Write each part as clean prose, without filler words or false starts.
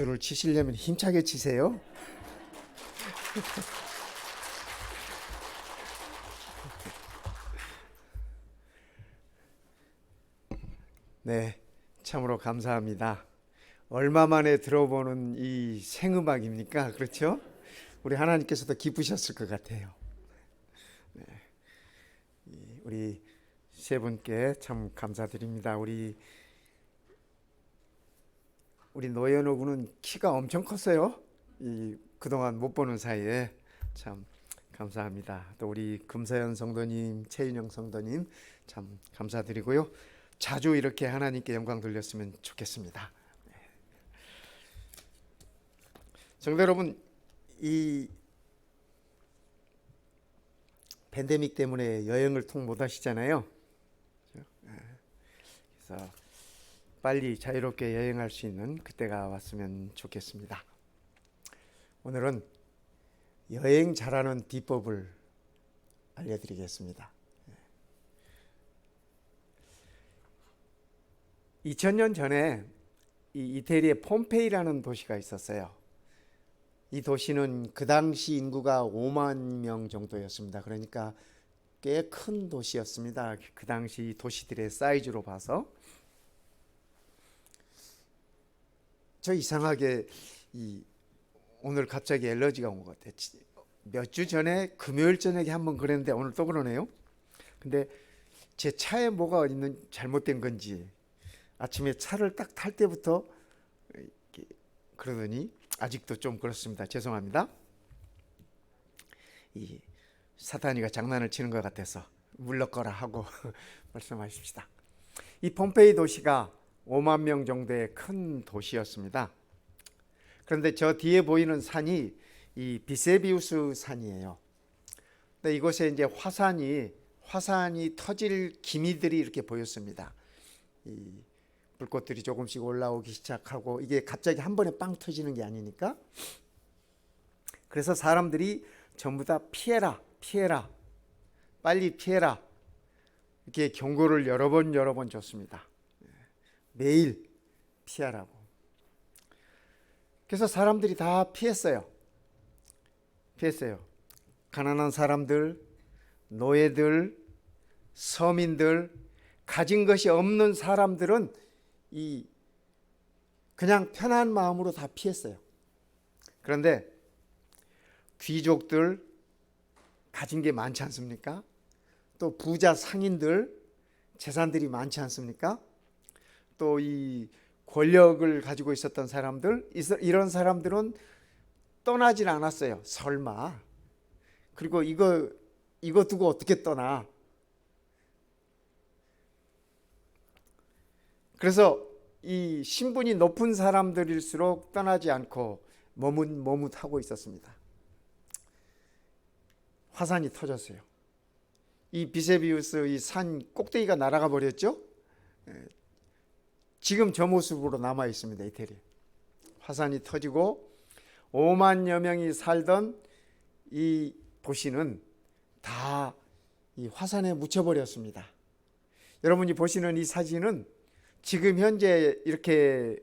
를 치시려면 힘차게 치세요. 네, 참으로 감사합니다. 얼마 만에 들어보는 이 생음악입니까? 그렇죠? 우리 하나님께서도 기쁘셨을 것 같아요. 우리 세 분께 참 감사드립니다. 우리 노현호 군은 키가 엄청 컸어요. 그동안 못 보는 사이에 참 감사합니다. 또 우리 금서연 성도님, 최윤영 성도님 참 감사드리고요. 자주 이렇게 하나님께 영광 돌렸으면 좋겠습니다. 성도 여러분, 이 팬데믹 때문에 여행을 통 못 하시잖아요. 그래서 빨리 자유롭게 여행할 수 있는 그때가 왔으면 좋겠습니다. 오늘은 여행 잘하는 비법을 알려드리겠습니다. 2000년 전에 이 이태리의 폼페이라는 도시가 있었어요. 이 도시는 그 당시 인구가 5만 명 정도였습니다. 그러니까 꽤 큰 도시였습니다. 그 당시 도시들의 사이즈로 봐서. 저 이상하게 오늘 갑자기 엘러지가 온 것 같아요. 몇 주 전에 금요일 저녁에 한번 그랬는데 오늘 또 그러네요. 근데 제 차에 뭐가 잘못된 건지 아침에 차를 딱 탈 때부터 그러더니 아직도 좀 그렇습니다. 죄송합니다. 이 사탄이가 장난을 치는 것 같아서 물러거라 하고 말씀하십시다. 이 폼페이 도시가 5만 명 정도의 큰 도시였습니다. 그런데 저 뒤에 보이는 산이 이 비세비우스 산이에요. 근데 이곳에 이제 화산이 터질 기미들이 이렇게 보였습니다. 이 불꽃들이 조금씩 올라오기 시작하고 이게 갑자기 한 번에 빵 터지는 게 아니니까. 그래서 사람들이 전부 다 피해라, 빨리 피해라 이렇게 경고를 여러 번 줬습니다. 매일 피하라고. 그래서 사람들이 다 피했어요. 가난한 사람들, 노예들, 서민들, 가진 것이 없는 사람들은 그냥 편한 마음으로 다 피했어요. 그런데 귀족들 가진 게 많지 않습니까? 또 부자 상인들 재산들이 많지 않습니까? 또 이 권력을 가지고 있었던 사람들, 이런 사람들은 떠나질 않았어요. 설마. 그리고 이거 두고 어떻게 떠나? 그래서 이 신분이 높은 사람들일수록 떠나지 않고 머뭇하고 있었습니다. 화산이 터졌어요. 이 비세비우스 이 산 꼭대기가 날아가 버렸죠. 지금 저 모습으로 남아 있습니다. 이태리. 화산이 터지고 5만여 명이 살던 이 도시는 다 이 화산에 묻혀버렸습니다. 여러분이 보시는 이 사진은 지금 현재 이렇게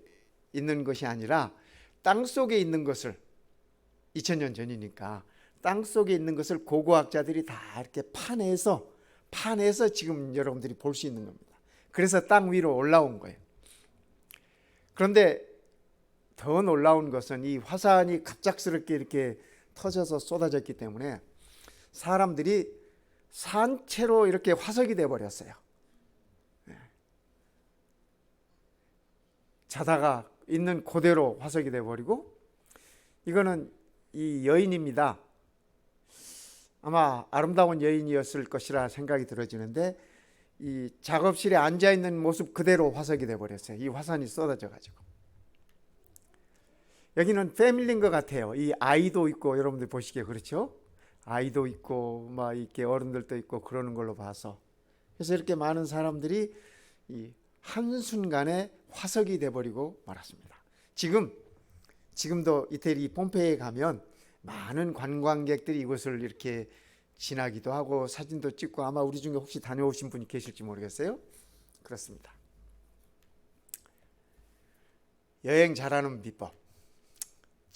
있는 것이 아니라 땅 속에 있는 것을 2000년 전이니까 땅 속에 있는 것을 고고학자들이 다 이렇게 파내서 지금 여러분들이 볼 수 있는 겁니다. 그래서 땅 위로 올라온 거예요. 그런데 더 놀라운 것은 이 화산이 갑작스럽게 이렇게 터져서 쏟아졌기 때문에 사람들이 산채로 이렇게 화석이 돼 버렸어요. 자다가 있는 그대로 화석이 돼 버리고, 이거는 이 여인입니다. 아마 아름다운 여인이었을 것이라 생각이 들어지는데 이 작업실에 앉아 있는 모습 그대로 화석이 돼 버렸어요. 이 화산이 쏟아져 가지고. 여기는 패밀리인 것 같아요. 이 아이도 있고, 여러분들 보시기에 그렇죠? 아이도 있고 막 이렇게 어른들도 있고 그러는 걸로 봐서, 그래서 이렇게 많은 사람들이 이 한순간에 화석이 돼 버리고 말았습니다. 지금도 이태리 폼페이에 가면 많은 관광객들이 이곳을 이렇게 지나기도 하고 사진도 찍고, 아마 우리 중에 혹시 다녀오신 분이 계실지 모르겠어요. 그렇습니다. 여행 잘하는 비법.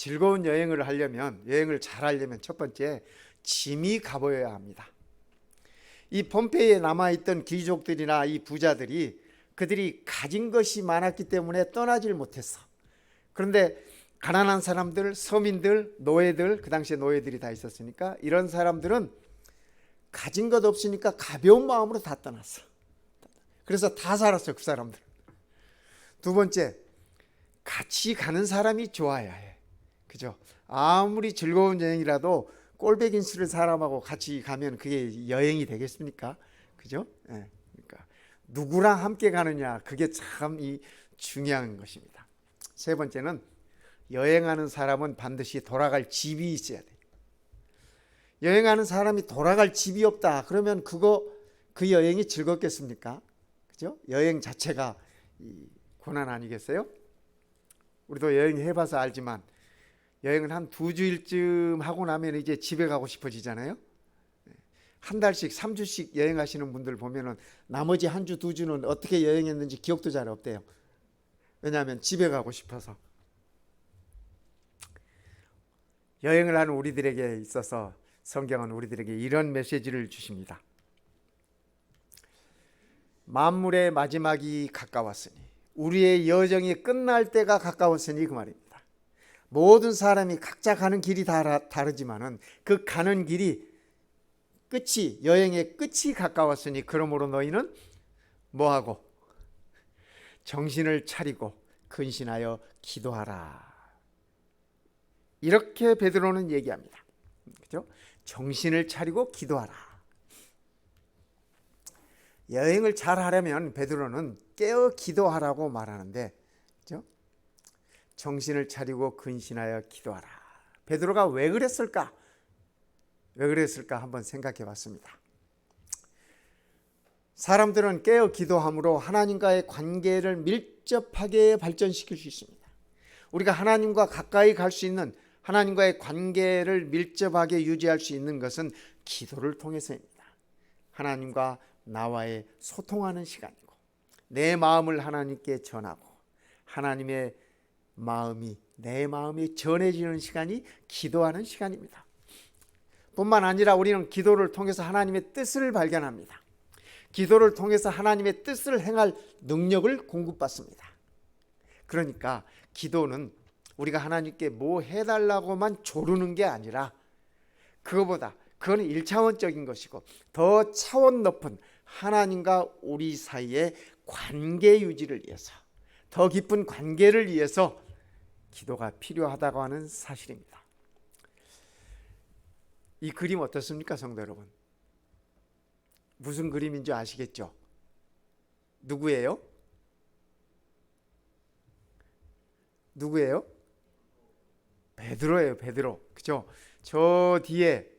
즐거운 여행을 하려면, 여행을 잘 하려면 첫 번째 짐이 가보여야 합니다. 이 폼페이에 남아있던 귀족들이나 이 부자들이 그들이 가진 것이 많았기 때문에 떠나질 못했어. 그런데 가난한 사람들, 서민들, 노예들, 그 당시에 노예들이 다 있었으니까 이런 사람들은 가진 것 없으니까 가벼운 마음으로 다 떠났어. 그래서 다 살았어, 그 사람들. 두 번째, 같이 가는 사람이 좋아야 해. 그죠? 아무리 즐거운 여행이라도 꼴배기 싫은 사람하고 같이 가면 그게 여행이 되겠습니까? 그죠? 예. 그러니까 누구랑 함께 가느냐, 그게 참 중요한 것입니다. 세 번째는 여행하는 사람은 반드시 돌아갈 집이 있어야 돼. 여행하는 사람이 돌아갈 집이 없다. 그러면 그 여행이 즐겁겠습니까? 그죠? 여행 자체가 고난 아니겠어요? 우리도 여행 해봐서 알지만 여행은 한 2주일쯤 하고 나면 이제 집에 가고 싶어지잖아요. 한 달씩 3주씩 여행하시는 분들 보면은 나머지 한 주, 2주는 어떻게 여행했는지 기억도 잘 없대요. 왜냐하면 집에 가고 싶어서. 여행을 하는 우리들에게 있어서 성경은 우리들에게 이런 메시지를 주십니다. 만물의 마지막이 가까웠으니, 우리의 여정이 끝날 때가 가까웠으니 그 말입니다. 모든 사람이 각자 가는 길이 다르지만은 그 가는 길이 여행의 끝이 가까웠으니 그러므로 너희는 뭐하고? 정신을 차리고 근신하여 기도하라. 이렇게 베드로는 얘기합니다. 그죠? 정신을 차리고 기도하라. 여행을 잘 하려면 베드로는 깨어 기도하라고 말하는데, 그죠? 정신을 차리고 근신하여 기도하라. 베드로가 왜 그랬을까? 한번 생각해 봤습니다. 사람들은 깨어 기도함으로 하나님과의 관계를 밀접하게 발전시킬 수 있습니다. 우리가 하나님과 가까이 갈 수 있는, 하나님과의 관계를 밀접하게 유지할 수 있는 것은 기도를 통해서입니다. 하나님과 나와의 소통하는 시간이고, 내 마음을 하나님께 전하고 하나님의 마음이 내 마음이 전해지는 시간이 기도하는 시간입니다. 뿐만 아니라 우리는 기도를 통해서 하나님의 뜻을 발견합니다. 기도를 통해서 하나님의 뜻을 행할 능력을 공급받습니다. 그러니까 기도는 우리가 하나님께 뭐 해달라고만 조르는 게 아니라, 그거는 1차원적인 것이고 더 차원 높은 하나님과 우리 사이의 관계 유지를 위해서, 더 깊은 관계를 위해서 기도가 필요하다고 하는 사실입니다. 이 그림 어떻습니까, 성도 여러분? 무슨 그림인지 아시겠죠? 누구예요? 베드로예요, 베드로. 그죠? 저 뒤에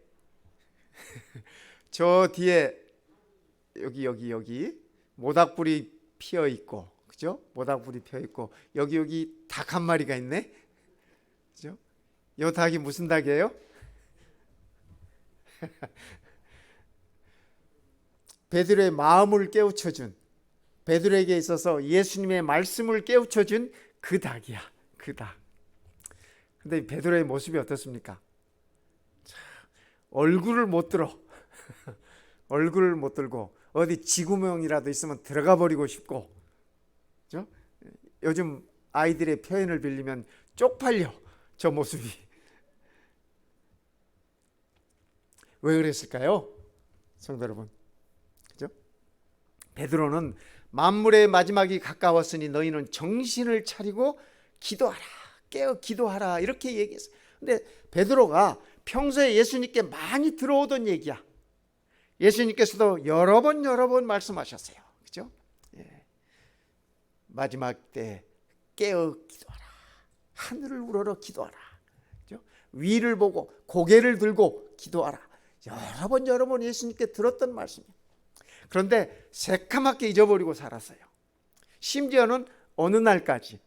여기 모닥불이 피어 있고, 그죠? 모닥불이 피어 있고, 여기 닭 한 마리가 있네. 그죠? 이 닭이 무슨 닭이에요? 베드로의 마음을 깨우쳐준, 베드로에게 있어서 예수님의 말씀을 깨우쳐준 그 닭이야, 그 닭. 근데 베드로의 모습이 어떻습니까? 얼굴을 못 들어. 얼굴을 못 들고 어디 쥐구멍이라도 있으면 들어가 버리고 싶고, 그죠? 요즘 아이들의 표현을 빌리면 쪽팔려, 저 모습이. 왜 그랬을까요, 성도 여러분? 그죠? 베드로는 만물의 마지막이 가까웠으니 너희는 정신을 차리고 기도하라, 깨어 기도하라, 이렇게 얘기했어요. 근데 베드로가 평소에 예수님께 많이 들어오던 얘기야. 예수님께서도 여러 번 말씀하셨어요. 그죠? 예. 마지막 때 깨어 기도하라, 하늘을 우러러 기도하라, 그죠? 위를 보고 고개를 들고 기도하라. 여러 번 예수님께 들었던 말씀이에요. 그런데 새카맣게 잊어버리고 살았어요. 심지어는 어느 날까지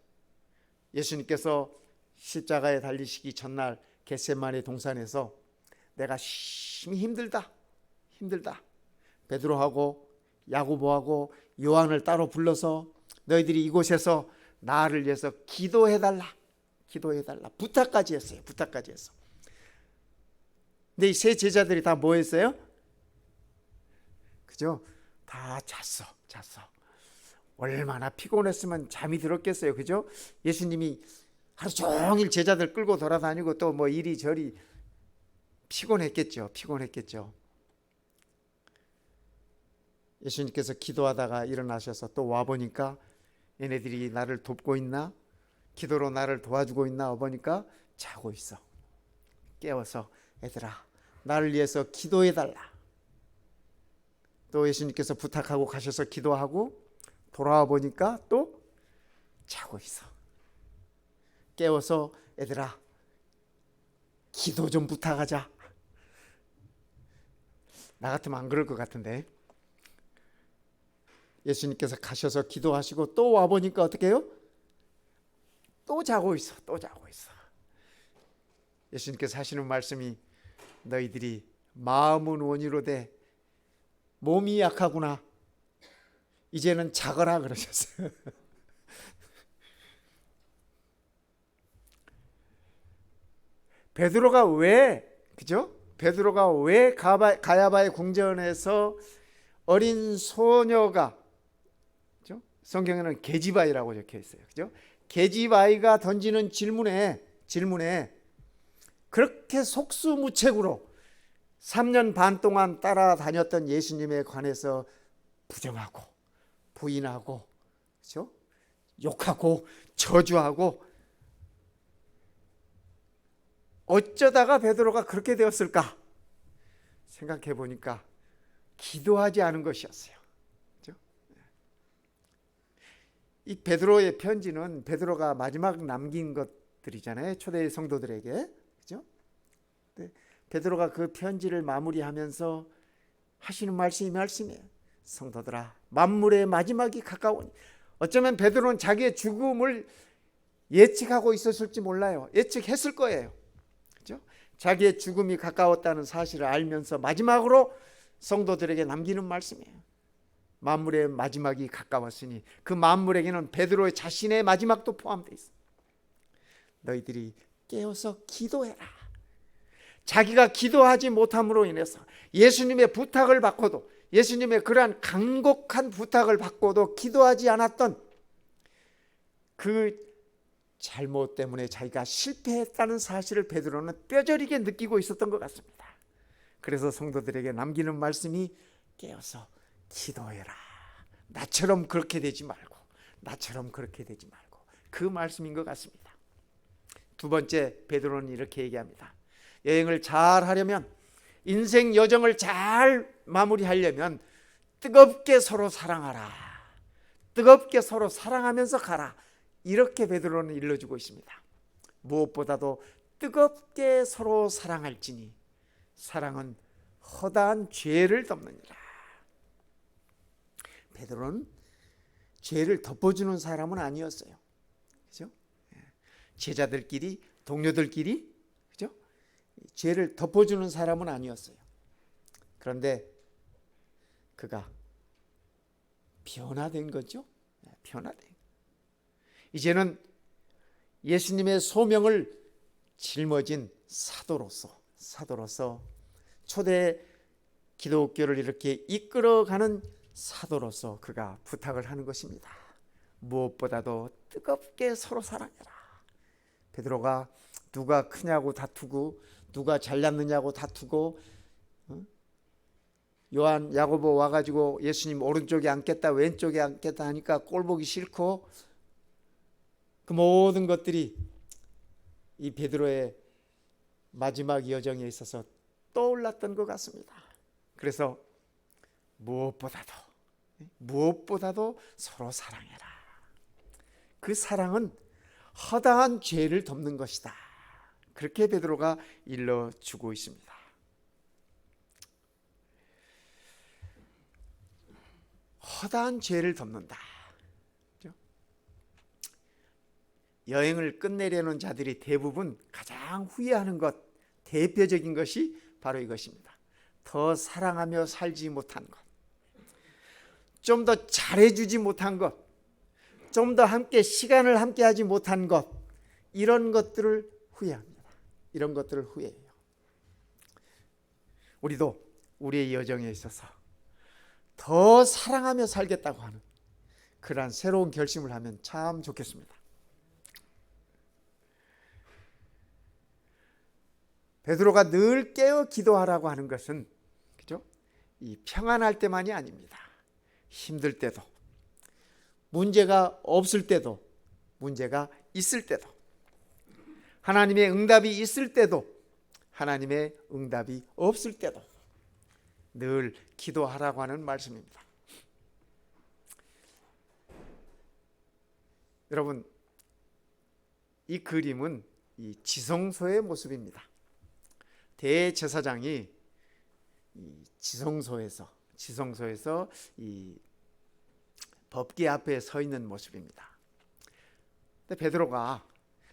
예수님께서 십자가에 달리시기 전날 겟세마네 동산에서 내가 심히 힘들다. 베드로하고 야고보하고 요한을 따로 불러서 너희들이 이곳에서 나를 위해서 기도해달라. 기도해달라. 부탁까지 했어요. 부탁까지 했어. 근데 이 세 제자들이 다 뭐 했어요? 그죠? 다 잤어. 얼마나 피곤했으면 잠이 들었겠어요. 그죠? 예수님이 하루 종일 제자들 끌고 돌아다니고 또 뭐 이리저리 피곤했겠죠. 예수님께서 기도하다가 일어나셔서 또 와보니까 얘네들이 나를 돕고 있나? 기도로 나를 도와주고 있나? 와보니까 자고 있어. 깨워서 얘들아, 나를 위해서 기도해달라. 또 예수님께서 부탁하고 가셔서 기도하고 돌아와 보니까 또 자고 있어. 깨워서 얘들아, 기도 좀 부탁하자. 나 같으면 안 그럴 것 같은데. 예수님께서 가셔서 기도하시고 또 와보니까 어떻게 해요? 또 자고 있어. 예수님께서 하시는 말씀이 너희들이 마음은 원이로되 몸이 약하구나. 이제는 자거라 그러셨어요. 베드로가 왜 가야바의 궁전에서 어린 소녀가, 그죠? 성경에는 계집아이라고 적혀 있어요. 그죠? 계집아이가 던지는 질문에 그렇게 속수무책으로 3년 반 동안 따라다녔던 예수님에 관해서 부정하고 부인하고, 그죠? 욕하고 저주하고, 어쩌다가 베드로가 그렇게 되었을까 생각해 보니까 기도하지 않은 것이었어요. 그죠? 이 베드로의 편지는 베드로가 마지막 남긴 것들이잖아요. 초대 성도들에게. 그죠? 베드로가 그 편지를 마무리하면서 하시는 말씀이에요. 성도들아, 만물의 마지막이 가까우니. 어쩌면 베드로는 자기의 죽음을 예측하고 있었을지 몰라요. 예측했을 거예요. 그죠? 자기의 죽음이 가까웠다는 사실을 알면서 마지막으로 성도들에게 남기는 말씀이에요. 만물의 마지막이 가까웠으니, 그 만물에게는 베드로의 자신의 마지막도 포함되어 있어. 너희들이 깨어서 기도해라. 자기가 기도하지 못함으로 인해서 예수님의 부탁을 받고도, 예수님의 그러한 간곡한 부탁을 받고도 기도하지 않았던 그 잘못 때문에 자기가 실패했다는 사실을 베드로는 뼈저리게 느끼고 있었던 것 같습니다. 그래서 성도들에게 남기는 말씀이 깨어서 기도해라. 나처럼 그렇게 되지 말고, 그 말씀인 것 같습니다. 두 번째, 베드로는 이렇게 얘기합니다. 여행을 잘 하려면, 인생 여정을 잘 마무리하려면 뜨겁게 서로 사랑하라. 뜨겁게 서로 사랑하면서 가라. 이렇게 베드로는 일러주고 있습니다. 무엇보다도 뜨겁게 서로 사랑할지니 사랑은 허다한 죄를 덮느니라. 베드로는 죄를 덮어주는 사람은 아니었어요. 그죠? 제자들끼리, 동료들끼리, 그죠? 죄를 덮어주는 사람은 아니었어요. 그런데 그가 변화된 거죠. 변화된. 이제는 예수님의 소명을 짊어진 사도로서 초대 기독교를 이렇게 이끌어가는 사도로서 그가 부탁을 하는 것입니다. 무엇보다도 뜨겁게 서로 사랑해라. 베드로가 누가 크냐고 다투고, 누가 잘났느냐고 다투고, 요한, 야고보 와가지고 예수님 오른쪽에 앉겠다 왼쪽에 앉겠다 하니까 꼴보기 싫고, 그 모든 것들이 이 베드로의 마지막 여정에 있어서 떠올랐던 것 같습니다. 그래서 무엇보다도 서로 사랑해라. 그 사랑은 허다한 죄를 덮는 것이다. 그렇게 베드로가 일러주고 있습니다. 허다한 죄를 덮는다. 여행을 끝내려는 자들이 대부분 가장 후회하는 것, 대표적인 것이 바로 이것입니다. 더 사랑하며 살지 못한 것, 좀 더 잘해주지 못한 것, 좀 더 함께 시간을 함께 하지 못한 것, 이런 것들을 후회합니다. 이런 것들을 후회해요. 우리도 우리의 여정에 있어서 더 사랑하며 살겠다고 하는 그러한 새로운 결심을 하면 참 좋겠습니다. 베드로가 늘 깨어 기도하라고 하는 것은 그죠? 이 평안할 때만이 아닙니다. 힘들 때도, 문제가 없을 때도, 문제가 있을 때도, 하나님의 응답이 있을 때도, 하나님의 응답이 없을 때도 늘 기도하라고 하는 말씀입니다. 여러분, 이 그림은 이 지성소의 모습입니다. 대제사장이 이 지성소에서 이 법궤 앞에 서 있는 모습입니다. 근데 베드로가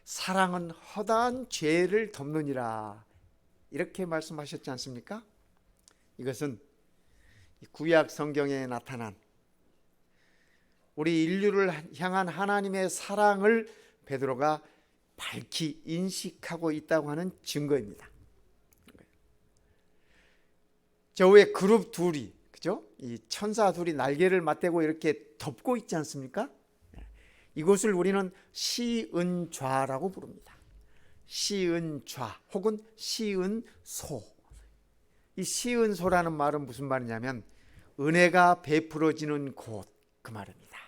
사랑은 허다한 죄를 덮느니라 이렇게 말씀하셨지 않습니까? 이것은 구약 성경에 나타난 우리 인류를 향한 하나님의 사랑을 베드로가 밝히 인식하고 있다고 하는 증거입니다. 저 위에 그룹 둘이, 그죠? 이 천사 둘이 날개를 맞대고 이렇게 덮고 있지 않습니까? 이곳을 우리는 시은좌라고 부릅니다. 시은좌 혹은 시은소. 이 시은소라는 말은 무슨 말이냐면 은혜가 베풀어지는 곳, 그 말입니다.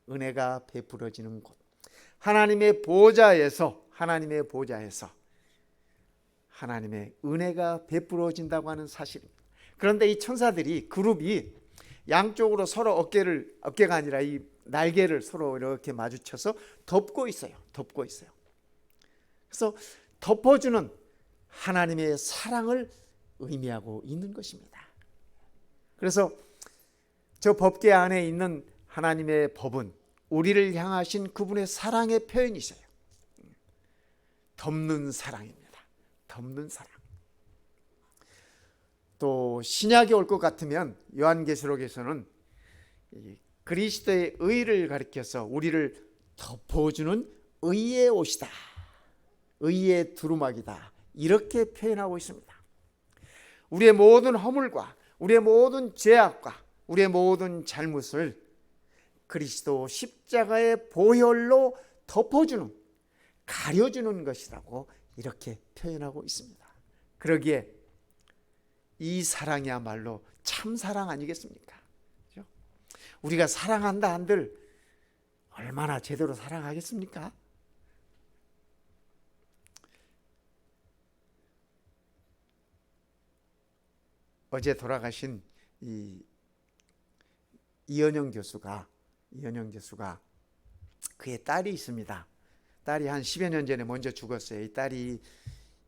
은혜가 베풀어지는 곳. 하나님의 보좌에서 하나님의 은혜가 베풀어진다고 하는 사실입니다. 그런데 이 천사들이 그룹이 양쪽으로 서로 어깨가 아니라 이 날개를 서로 이렇게 마주쳐서 덮고 있어요. 그래서 덮어주는 하나님의 사랑을 의미하고 있는 것입니다. 그래서 저 법궤 안에 있는 하나님의 법은 우리를 향하신 그분의 사랑의 표현이세요. 덮는 사랑입니다. 덮는 사랑. 또 신약이 올 것 같으면 요한계시록에서는 그리스도의 의를 가리켜서 우리를 덮어주는 의의 옷이다, 의의 두루마기다, 이렇게 표현하고 있습니다. 우리의 모든 허물과 우리의 모든 죄악과 우리의 모든 잘못을 그리스도 십자가의 보혈로 덮어주는, 가려주는 것이라고 이렇게 표현하고 있습니다. 그러기에 이 사랑이야말로 참 사랑 아니겠습니까? 그렇죠? 우리가 사랑한다 한들 얼마나 제대로 사랑하겠습니까? 어제 돌아가신 이현영 교수가 그의 딸이 있습니다. 딸이 한 10여 년 전에 먼저 죽었어요. 이 딸이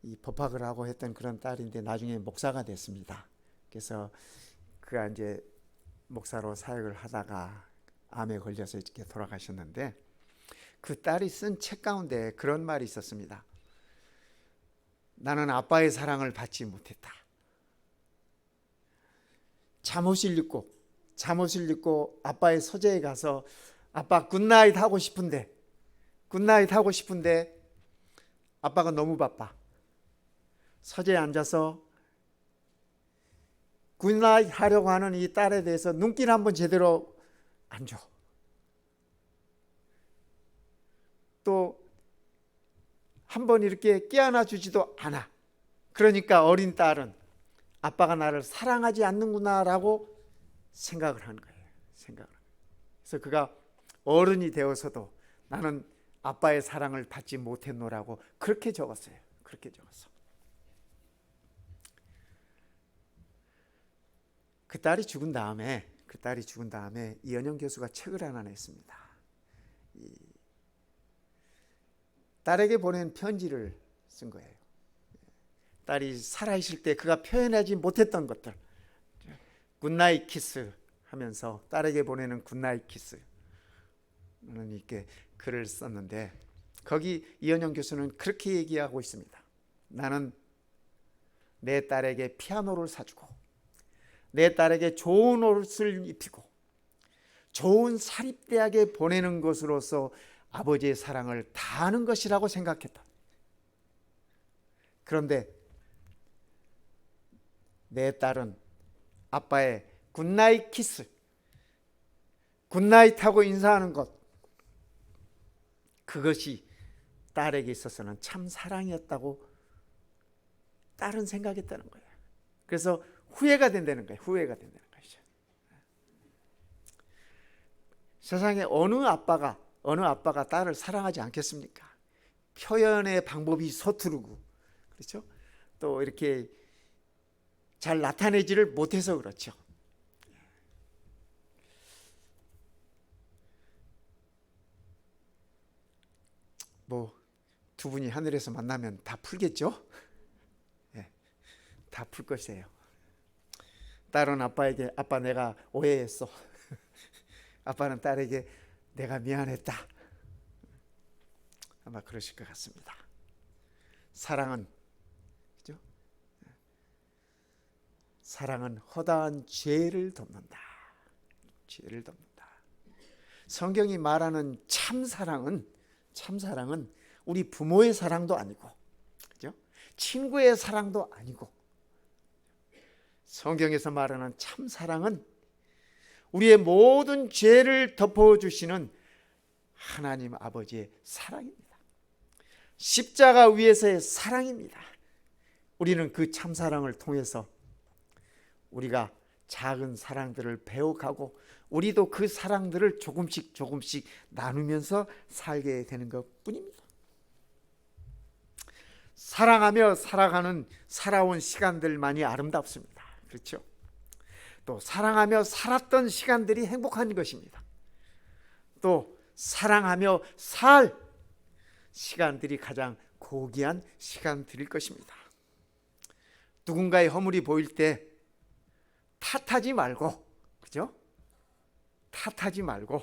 이 법학을 하고 했던 그런 딸인데 나중에 목사가 됐습니다. 그래서 그가 이제 목사로 사역을 하다가 암에 걸려서 이렇게 돌아가셨는데 그 딸이 쓴 책 가운데 그런 말이 있었습니다. 나는 아빠의 사랑을 받지 못했다. 잠옷을 입고 아빠의 서재에 가서 아빠 굿나잇 하고 싶은데 아빠가 너무 바빠. 서재에 앉아서 굿나잇 하려고 하는 이 딸에 대해서 눈길 한번 제대로 안 줘. 또 한번 이렇게 깨어나 주지도 않아. 그러니까 어린 딸은 아빠가 나를 사랑하지 않는구나라고 생각을 한 거예요. 그래서 그가 어른이 되어서도 나는 아빠의 사랑을 받지 못했노라고 그렇게 적었어요. 그 딸이 죽은 다음에 이현영 교수가 책을 하나 냈습니다. 딸에게 보낸 편지를 쓴 거예요. 딸이 살아있을 때 그가 표현하지 못했던 것들, 굿나잇 키스 하면서 딸에게 보내는 굿나잇 키스는 이렇게 글을 썼는데 거기 이현영 교수는 그렇게 얘기하고 있습니다. 나는 내 딸에게 피아노를 사주고 내 딸에게 좋은 옷을 입히고 좋은 사립대학에 보내는 것으로서 아버지의 사랑을 다하는 것이라고 생각했다. 그런데 내 딸은 아빠의 굿나잇 키스, 굿나잇 하고 인사하는 것, 그것이 딸에게 있어서는 참 사랑이었다고 딸은 생각했다는 거예요. 그래서 후회가 된다는 거예요. 후회가 된다는 것이죠. 세상에 어느 아빠가 딸을 사랑하지 않겠습니까? 표현의 방법이 서투르고, 그렇죠? 또 이렇게 잘 나타내지를 못해서 그렇죠. 뭐 두 분이 하늘에서 만나면 다 풀겠죠? 네, 다 풀 것이에요. 딸은 아빠에게 아빠 내가 오해했어. 아빠는 딸에게 내가 미안했다. 아마 그러실 것 같습니다. 사랑은, 그죠? 사랑은 허다한 죄를 덮는다. 죄를 덮는다. 성경이 말하는 참사랑은 우리 부모의 사랑도 아니고, 그죠? 친구의 사랑도 아니고, 성경에서 말하는 참사랑은 우리의 모든 죄를 덮어주시는 하나님 아버지의 사랑입니다. 십자가 위에서의 사랑입니다. 우리는 그 참사랑을 통해서 우리가 작은 사랑들을 배워가고 우리도 그 사랑들을 조금씩 나누면서 살게 되는 것뿐입니다. 사랑하며 살아온 시간들만이 아름답습니다. 그렇죠? 또 사랑하며 살았던 시간들이 행복한 것입니다. 또 사랑하며 살 시간들이 가장 고귀한 시간들일 것입니다. 누군가의 허물이 보일 때 탓하지 말고, 그죠? 탓하지 말고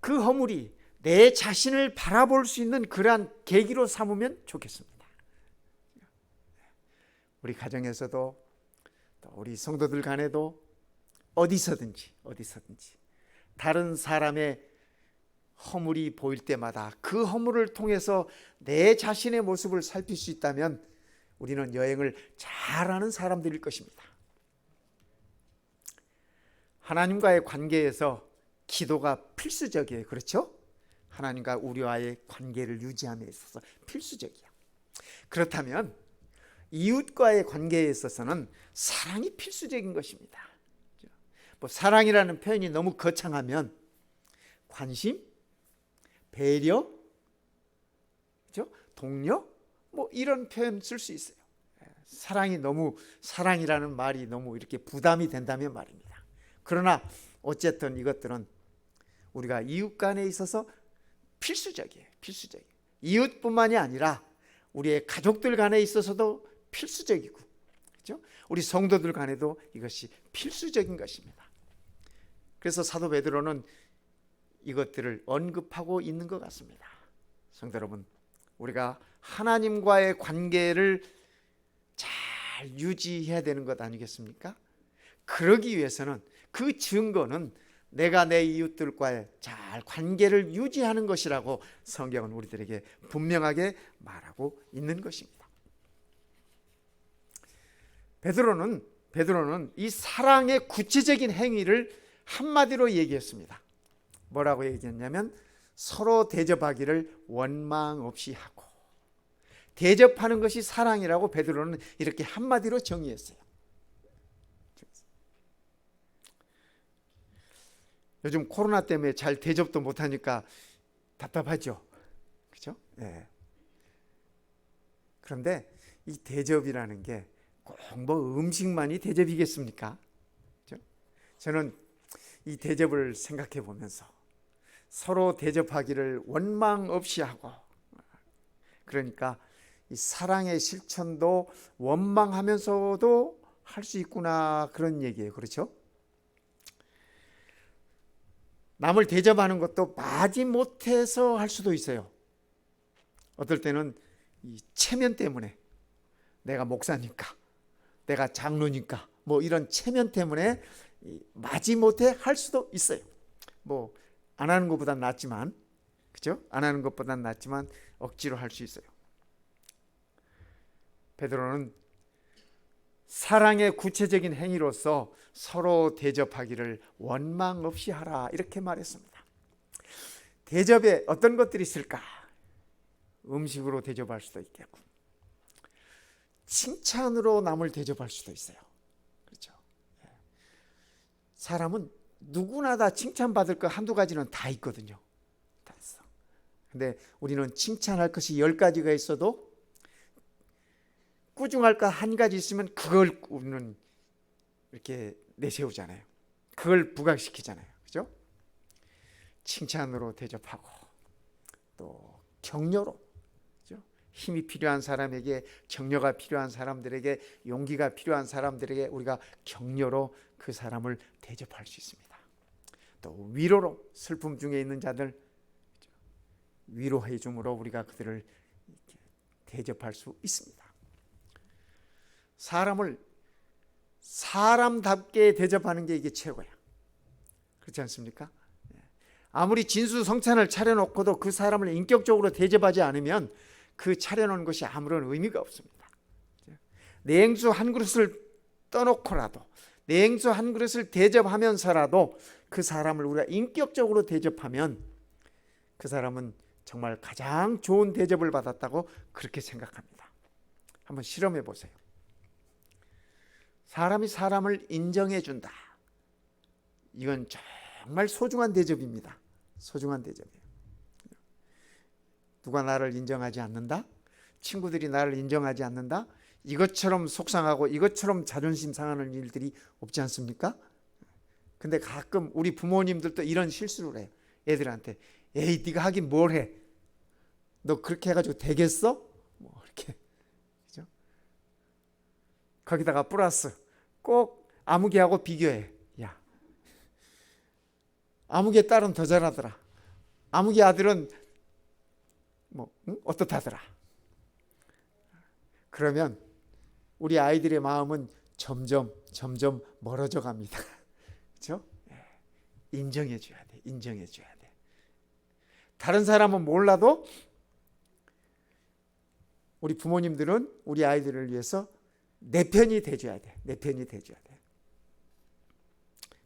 그 허물이 내 자신을 바라볼 수 있는 그러한 계기로 삼으면 좋겠습니다. 우리 가정에서도 또 우리 성도들 간에도 어디서든지 다른 사람의 허물이 보일 때마다 그 허물을 통해서 내 자신의 모습을 살필 수 있다면 우리는 여행을 잘하는 사람들일 것입니다. 하나님과의 관계에서 기도가 필수적이에요. 그렇죠? 하나님과 우리와의 관계를 유지함에 있어서 필수적이야. 그렇다면 이웃과의 관계에 있어서는 사랑이 필수적인 것입니다. 뭐 사랑이라는 표현이 너무 거창하면 관심, 배려, 그렇죠? 동료, 뭐 이런 표현 쓸 수 있어요. 사랑이라는 말이 너무 이렇게 부담이 된다면 말입니다. 그러나 어쨌든 이것들은 우리가 이웃 간에 있어서 필수적이에요. 이웃뿐만이 아니라 우리의 가족들 간에 있어서도 필수적이고, 그렇죠? 우리 성도들 간에도 이것이 필수적인 것입니다. 그래서 사도 베드로는 이것들을 언급하고 있는 것 같습니다. 성도 여러분, 우리가 하나님과의 관계를 잘 유지해야 되는 것 아니겠습니까? 그러기 위해서는 그 증거는 내가 내 이웃들과의 잘 관계를 유지하는 것이라고 성경은 우리들에게 분명하게 말하고 있는 것입니다. 베드로는 이 사랑의 구체적인 행위를 한마디로 얘기했습니다. 뭐라고 얘기했냐면 서로 대접하기를 원망 없이 하고, 대접하는 것이 사랑이라고 베드로는 이렇게 한마디로 정의했어요. 요즘 코로나 때문에 잘 대접도 못하니까 답답하죠. 그렇죠? 네. 그런데 이 대접이라는 게 꼭 뭐 음식만이 대접이겠습니까? 그렇죠? 저는 이 대접을 생각해 보면서 서로 대접하기를 원망 없이 하고, 그러니까 이 사랑의 실천도 원망하면서도 할 수 있구나, 그런 얘기예요. 그렇죠? 남을 대접하는 것도 마지못해서 할 수도 있어요. 어떨 때는 이 체면 때문에, 내가 목사니까, 내가 장로니까, 뭐 이런 체면 때문에 마지못해 할 수도 있어요. 뭐 안 하는 것보단 낫지만, 그죠? 안 하는 것보단 낫지만 억지로 할 수 있어요. 베드로는 사랑의 구체적인 행위로서 서로 대접하기를 원망 없이 하라 이렇게 말했습니다. 대접에 어떤 것들이 있을까? 음식으로 대접할 수도 있겠고, 칭찬으로 남을 대접할 수도 있어요. 그렇죠? 사람은 누구나 다 칭찬받을 거 한두 가지는 다 있거든요. 다 있어. 근데 우리는 칭찬할 것이 10가지가 있어도 꾸중할 거 한 가지 있으면 그걸 우리는 이렇게 내세우잖아요. 그걸 부각시키잖아요. 그죠? 칭찬으로 대접하고, 또 격려로, 그죠? 힘이 필요한 사람에게, 격려가 필요한 사람들에게, 용기가 필요한 사람들에게 우리가 격려로 그 사람을 대접할 수 있습니다. 또 위로로, 슬픔 중에 있는 자들 위로해 줌으로 우리가 그들을 대접할 수 있습니다. 사람을 사람답게 대접하는 게 이게 최고야. 그렇지 않습니까? 아무리 진수성찬을 차려놓고도 그 사람을 인격적으로 대접하지 않으면 그 차려놓은 것이 아무런 의미가 없습니다. 냉수 한 그릇을 떠놓고라도, 냉수 한 그릇을 대접하면서라도 그 사람을 우리가 인격적으로 대접하면 그 사람은 정말 가장 좋은 대접을 받았다고 그렇게 생각합니다. 한번 실험해 보세요. 사람이 사람을 인정해 준다. 이건 정말 소중한 대접입니다. 소중한 대접이에요. 누가 나를 인정하지 않는다? 친구들이 나를 인정하지 않는다? 이것처럼 속상하고 이것처럼 자존심 상하는 일들이 없지 않습니까? 근데 가끔 우리 부모님들도 이런 실수를 해요. 애들한테 에이 네가 하긴 뭘 해? 너 그렇게 해가지고 되겠어? 뭐 이렇게, 그죠? 거기다가 플러스 꼭 아무개하고 비교해. 야, 아무개 딸은 더 잘하더라. 아무개 아들은 뭐 어떻다더라. 그러면 우리 아이들의 마음은 점점 멀어져 갑니다. 그렇죠? 인정해 줘야 돼. 인정해 줘야 돼. 다른 사람은 몰라도 우리 부모님들은 우리 아이들을 위해서 내 편이 돼줘야 돼. 내 편이 돼줘야 돼.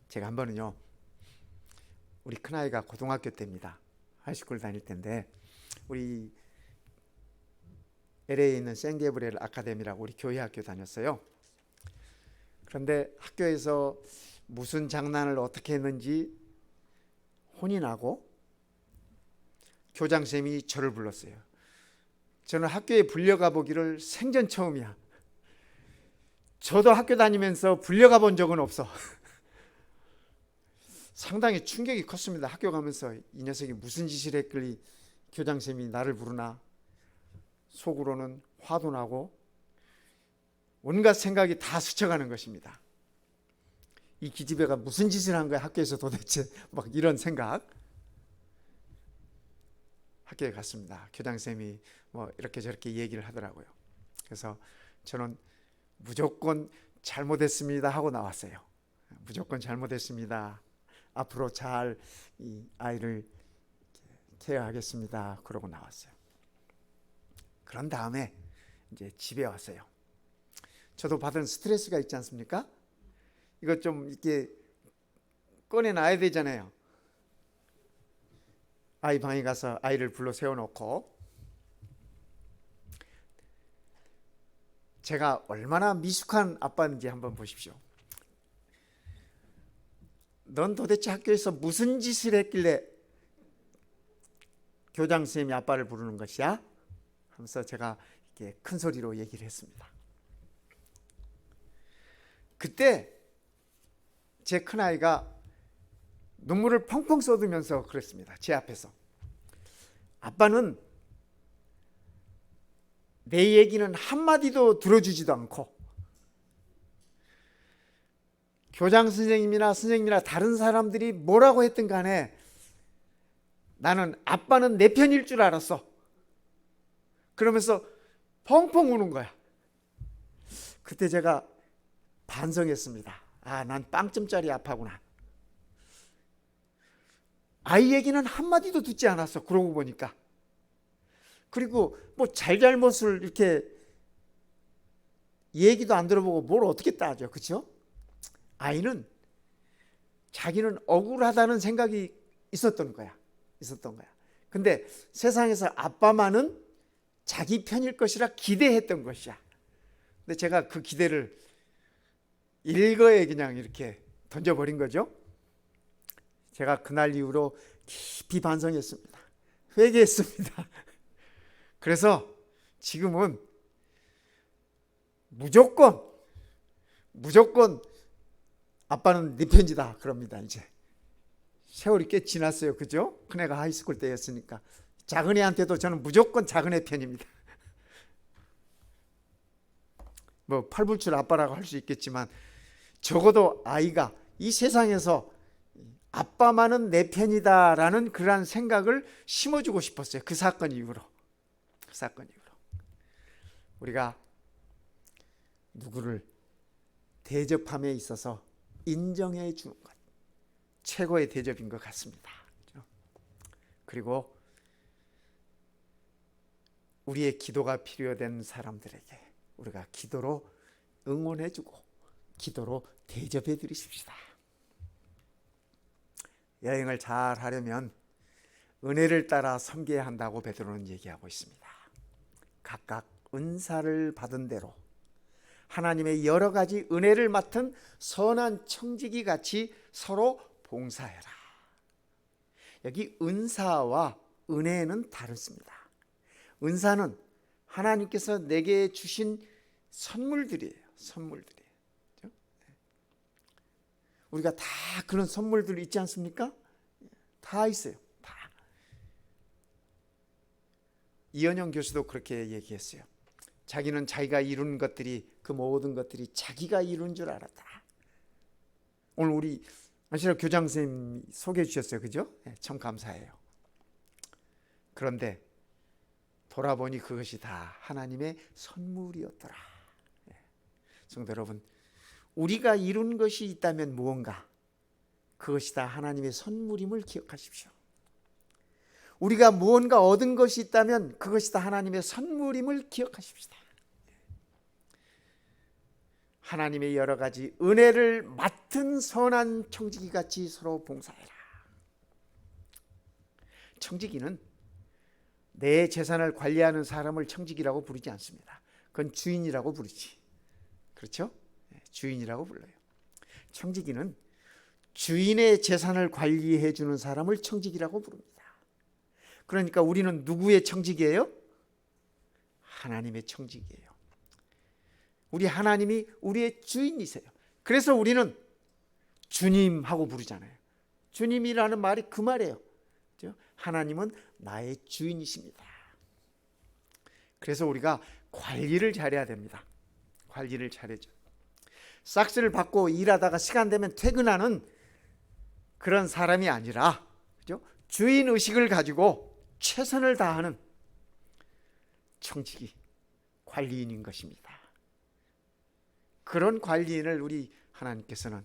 제가 한 번은요, 우리 큰아이가 고등학교 때입니다. 하이스쿨 다닐 때인데 우리 LA에 있는 생게브리엘 아카데미라고 우리 교회 학교 다녔어요. 그런데 학교에서 무슨 장난을 어떻게 했는지 혼이 나고 교장선생님이 저를 불렀어요. 저는 학교에 불려가 보기를 생전 처음이야. 저도 학교 다니면서 불려가 본 적은 없어. 상당히 충격이 컸습니다. 학교 가면서 이 녀석이 무슨 짓을 했길래 교장선생님이 나를 부르나. 속으로는 화도 나고 온갖 생각이 다 스쳐가는 것입니다. 이 기집애가 무슨 짓을 한 거야 학교에서 도대체, 막 이런 생각. 학교에 갔습니다. 교장선생님이 뭐 이렇게 저렇게 얘기를 하더라고요. 그래서 저는 무조건 잘못했습니다 하고 나왔어요. 무조건 잘못했습니다. 앞으로 잘 이 아이를 케어하겠습니다. 그러고 나왔어요. 그런 다음에 이제 집에 왔어요. 저도 받은 스트레스가 있지 않습니까? 이거 좀 이렇게 꺼내놔야 되잖아요. 아이 방에 가서 아이를 불러 세워놓고 제가 얼마나 미숙한 아빠인지 한번 보십시오. 넌 도대체 학교에서 무슨 짓을 했길래 교장 선생님이 아빠를 부르는 것이야? 하면서 제가 이렇게 큰 소리로 얘기를 했습니다. 그때 제 큰아이가 눈물을 펑펑 쏟으면서 그랬습니다. 제 앞에서. 아빠는 내 얘기는 한마디도 들어주지도 않고 교장 선생님이나 선생님이나 다른 사람들이 뭐라고 했든 간에 나는 아빠는 내 편일 줄 알았어. 그러면서 펑펑 우는 거야. 그때 제가 반성했습니다. 아, 난 빵점짜리 아빠구나. 아이 얘기는 한마디도 듣지 않았어. 그러고 보니까. 그리고 뭐 잘잘못을 이렇게 얘기도 안 들어보고 뭘 어떻게 따져. 그렇죠? 아이는 자기는 억울하다는 생각이 있었던 거야. 근데 세상에서 아빠만은 자기 편일 것이라 기대했던 것이야. 근데 제가 그 기대를 일거에 그냥 이렇게 던져버린 거죠. 제가 그날 이후로 깊이 반성했습니다. 회개했습니다. 그래서 지금은 무조건 아빠는 네 편이다 그럽니다. 이제 세월이 꽤 지났어요. 그죠? 큰애가 하이스쿨 때였으니까. 작은애한테도 저는 무조건 작은애 편입니다. 뭐 팔불출 아빠라고 할 수 있겠지만 적어도 아이가 이 세상에서 아빠만은 내 편이다라는 그러한 생각을 심어주고 싶었어요. 그 사건 이후로. 우리가 누구를 대접함에 있어서 인정해 주는 것, 최고의 대접인 것 같습니다. 그리고 우리의 기도가 필요된 사람들에게 우리가 기도로 응원해 주고 기도로 대접해 드리십시다. 여행을 잘 하려면 은혜를 따라 섬겨야 한다고 베드로는 얘기하고 있습니다. 각각 은사를 받은 대로 하나님의 여러 가지 은혜를 맡은 선한 청지기 같이 서로 봉사해라. 여기 은사와 은혜는 다릅니다. 은사는 하나님께서 내게 주신 선물들이에요. 우리가 다 그런 선물들 있지 않습니까? 다 있어요. 다. 이현영 교수도 그렇게 얘기했어요. 자기는 자기가 이룬 것들이 그 모든 것들이 자기가 이룬 줄 알았다. 오늘 우리 안시라 교장 선생님 소개해 주셨어요. 그죠? 참 감사해요. 그런데 돌아보니 그것이 다 하나님의 선물이었더라. 성도 여러분, 우리가 이룬 것이 있다면 무언가 그것이 다 하나님의 선물임을 기억하십시오. 우리가 무언가 얻은 것이 있다면 그것이 다 하나님의 선물임을 기억하십시다. 하나님의 여러 가지 은혜를 맡은 선한 청지기같이 서로 봉사해라. 청지기는 내 재산을 관리하는 사람을 청지기라고 부르지 않습니다. 그건 주인이라고 부르지. 그렇죠? 주인이라고 불러요. 청지기는 주인의 재산을 관리해 주는 사람을 청지기라고 부릅니다. 그러니까 우리는 누구의 청지기예요? 하나님의 청지기예요. 우리 하나님이 우리의 주인이세요. 그래서 우리는 주님하고 부르잖아요. 주님이라는 말이 그 말이에요. 하나님은 나의 주인이십니다. 그래서 우리가 관리를 잘해야 됩니다. 관리를 잘해줘. 싹스를 받고 일하다가 시간 되면 퇴근하는 그런 사람이 아니라, 그죠? 주인 의식을 가지고 최선을 다하는 청지기, 관리인인 것입니다. 그런 관리인을 우리 하나님께서는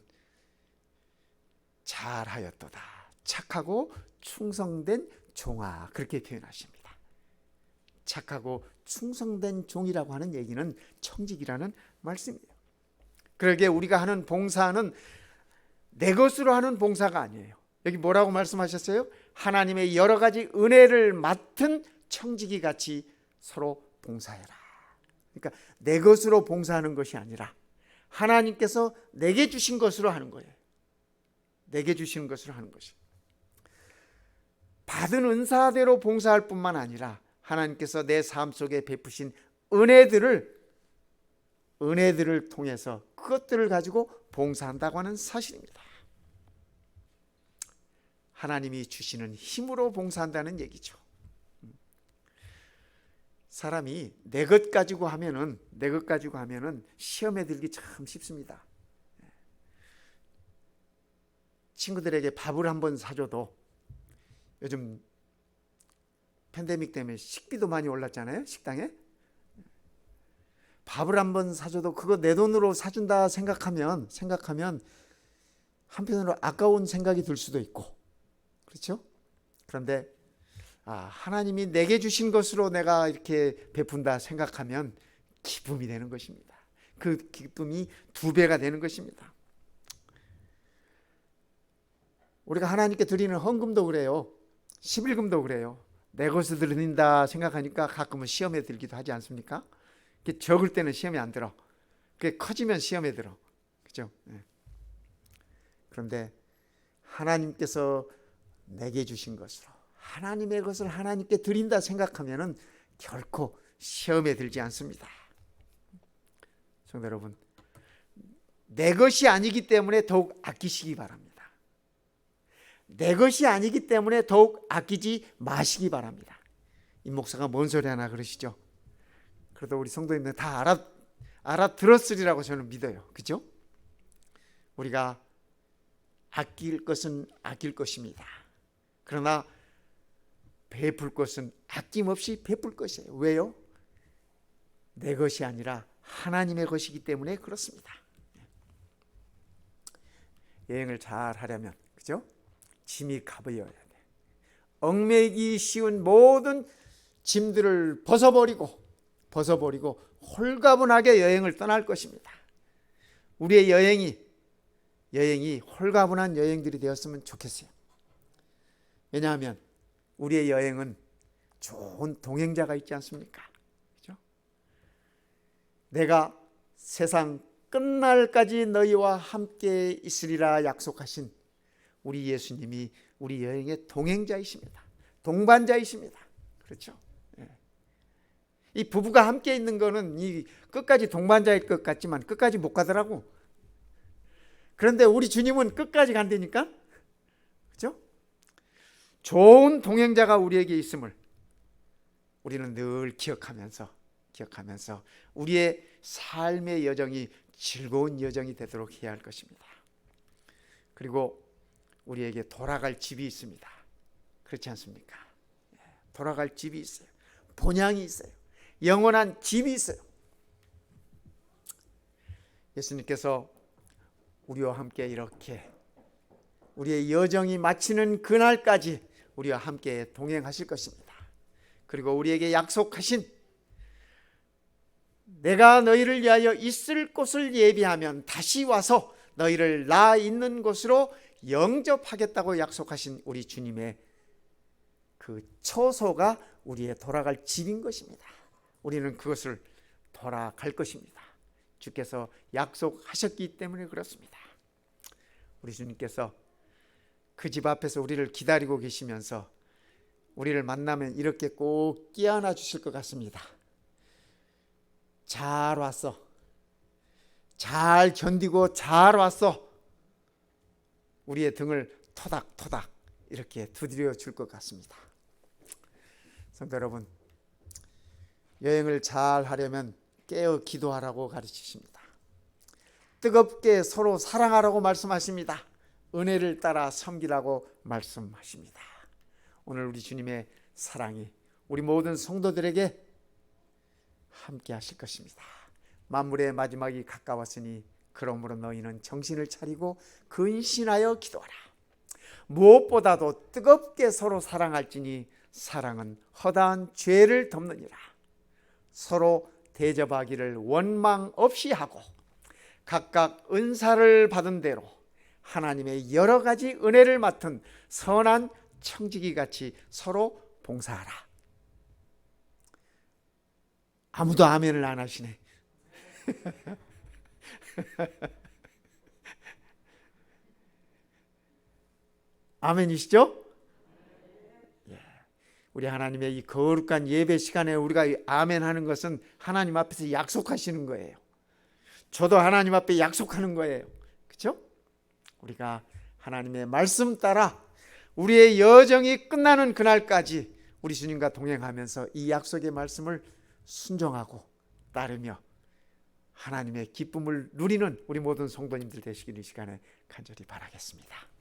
잘하였도다. 착하고 충성된 종아, 그렇게 표현하십니다. 착하고 충성된 종이라고 하는 얘기는 청지기라는 말씀이에요. 그러게 우리가 하는 봉사는 내 것으로 하는 봉사가 아니에요. 여기 뭐라고 말씀하셨어요? 하나님의 여러 가지 은혜를 맡은 청지기 같이 서로 봉사해라. 그러니까 내 것으로 봉사하는 것이 아니라 하나님께서 내게 주신 것으로 하는 거예요. 내게 주시는 것으로 하는 것이. 받은 은사대로 봉사할 뿐만 아니라 하나님께서 내 삶 속에 베푸신 은혜들을 통해서 그것들을 가지고 봉사한다고 하는 사실입니다. 하나님이 주시는 힘으로 봉사한다는 얘기죠. 사람이 내 것 가지고 하면은 시험에 들기 참 쉽습니다. 친구들에게 밥을 한번 사줘도 요즘 팬데믹 때문에 식비도 많이 올랐잖아요. 식당에 밥을 한번 사줘도 그거 내 돈으로 사준다 생각하면 한편으로 아까운 생각이 들 수도 있고, 그렇죠? 그런데 하나님이 내게 주신 것으로 내가 이렇게 베푼다 생각하면 기쁨이 되는 것입니다. 그 기쁨이 2배가 되는 것입니다. 우리가 하나님께 드리는 헌금도 그래요. 11금도 그래요. 내 것을 드린다 생각하니까 가끔은 시험에 들기도 하지 않습니까? 적을 때는 시험에 안 들어. 그게 커지면 시험에 들어. 그죠? 그런데 하나님께서 내게 주신 것으로 하나님의 것을 하나님께 드린다 생각하면은 결코 시험에 들지 않습니다. 성도 여러분, 내 것이 아니기 때문에 더욱 아끼시기 바랍니다. 내 것이 아니기 때문에 더욱 아끼지 마시기 바랍니다. 이 목사가 뭔 소리 하나 그러시죠? 그래도 우리 성도님들 다 알아들었으리라고 저는 믿어요. 그죠? 우리가 아낄 것은 아낄 것입니다. 그러나 베풀 것은 아낌없이 베풀 것이에요. 왜요? 내 것이 아니라 하나님의 것이기 때문에 그렇습니다. 여행을 잘 하려면, 그죠? 짐이 가벼워야 돼. 얽매이기 쉬운 모든 짐들을 벗어버리고 홀가분하게 여행을 떠날 것입니다. 우리의 여행이 홀가분한 여행들이 되었으면 좋겠어요. 왜냐하면 우리의 여행은 좋은 동행자가 있지 않습니까? 그렇죠? 내가 세상 끝날까지 너희와 함께 있으리라 약속하신 우리 예수님이 우리 여행의 동행자이십니다. 동반자이십니다. 그렇죠? 이 부부가 함께 있는 거는 이 끝까지 동반자일 것 같지만 끝까지 못 가더라고. 그런데 우리 주님은 끝까지 간다니까. 그렇죠? 좋은 동행자가 우리에게 있음을 우리는 늘 기억하면서 우리의 삶의 여정이 즐거운 여정이 되도록 해야 할 것입니다. 그리고 우리에게 돌아갈 집이 있습니다. 그렇지 않습니까? 돌아갈 집이 있어요. 본향이 있어요. 영원한 집이 있어요. 예수님께서 우리와 함께 이렇게 우리의 여정이 마치는 그날까지 우리와 함께 동행하실 것입니다. 그리고 우리에게 약속하신 내가 너희를 위하여 있을 곳을 예비하면 다시 와서 너희를 나 있는 곳으로 영접하겠다고 약속하신 우리 주님의 그 처소가 우리의 돌아갈 집인 것입니다. 우리는 그것을 돌아갈 것입니다. 주께서 약속하셨기 때문에 그렇습니다. 우리 주님께서 그 집 앞에서 우리를 기다리고 계시면서 우리를 만나면 이렇게 꼭 끼안아 주실 것 같습니다. 잘 왔어. 잘 견디고 잘 왔어. 우리의 등을 토닥토닥 이렇게 두드려 줄 것 같습니다. 성도 여러분, 여행을 잘 하려면 깨어 기도하라고 가르치십니다. 뜨겁게 서로 사랑하라고 말씀하십니다. 은혜를 따라 섬기라고 말씀하십니다. 오늘 우리 주님의 사랑이 우리 모든 성도들에게 함께 하실 것입니다. 만물의 마지막이 가까웠으니 그러므로 너희는 정신을 차리고 근신하여 기도하라. 무엇보다도 뜨겁게 서로 사랑할지니 사랑은 허다한 죄를 덮느니라. 서로 대접하기를 원망 없이 하고 각각 은사를 받은 대로 하나님의 여러 가지 은혜를 맡은 선한 청지기 같이 서로 봉사하라. 아무도 아멘을 안 하시네. 아멘이시죠? 우리 하나님의 이 거룩한 예배 시간에 우리가 아멘하는 것은 하나님 앞에서 약속하시는 거예요. 저도 하나님 앞에 약속하는 거예요. 그렇죠? 우리가 하나님의 말씀 따라 우리의 여정이 끝나는 그날까지 우리 주님과 동행하면서 이 약속의 말씀을 순종하고 따르며 하나님의 기쁨을 누리는 우리 모든 성도님들 되시길 이 시간에 간절히 바라겠습니다.